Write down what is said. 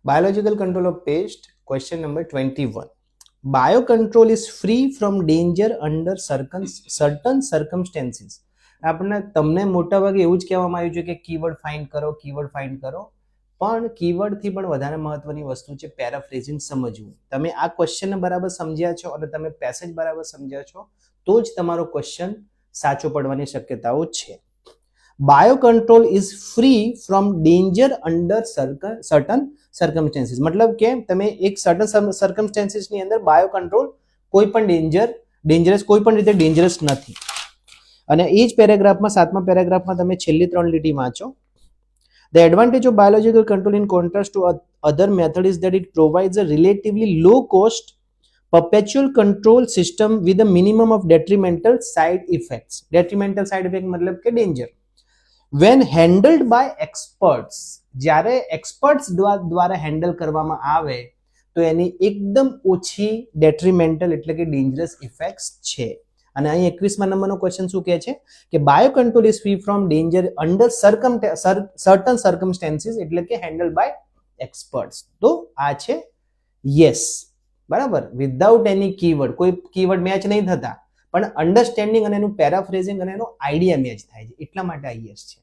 Biological control of pest, question number 21. Biocontrol is free from danger under certain circumstances. આપણને તમને મોટાભાગે એવું જ કહેવામાં આવ્યું છે કે કીવર્ડ ફાઇન્ડ કરો, પણ કીવર્ડથી પણ વધારે મહત્વની વસ્તુ છે પેરાફ્રેઝિંગ સમજવું. તમે આ ક્વેશ્ચનને બરાબર સમજ્યા છો અને તમે પેસેજ બરાબર સમજ્યા છો તો જ તમારો ક્વેશ્ચન સાચો પડવાની શક્યતાઓ છે. Biocontrol is free from danger under certain circumstances. મતલબ કે તમે એક સર્ટન સર્કમસ્ટેન્સીસની અંદર બાયોકન્ટ્રોલ કોઈ પણ ડેન્જરસ કોઈ પણ રીતે ડેન્જરસ નથી. અને એ જ પેરેગ્રાફમાં 7મા પેરેગ્રાફમાં તમે છેલ્લી 3 લીટી વાંચો. The advantage of biological control in contrast to other method is that it provides a relatively low cost perpetual control system with a minimum of detrimental side effects. Detrimental side effect मतलब के danger. When handled by experts, જ્યારે experts દ્વારા handle કરવામાં આવે તો એની એકદમ ઓછી ડેટ્રીમેન્ટલ એટલે કે ડેન્જરસ ઇફેક્ટ્સ છે. અને અહીં 21મા નંબરનો ક્વેશ્ચન શું કહે છે કે biocontrol is free from danger under certain circumstances એટલે કે હેન્ડલ બાય એક્સપર્ટ્સ. તો આ છે યસ, બરાબર. વિધાઉટ એની કીવર્ડ, કોઈ કીવર્ડ મેચ નહીં થતા, પણ અન્ડરસ્ટેન્ડિંગ અને એનું પેરાફ્રેઝિંગ અને એનો આઈડિયા મેચ થાય છે, એટલા માટે આ યસ છે.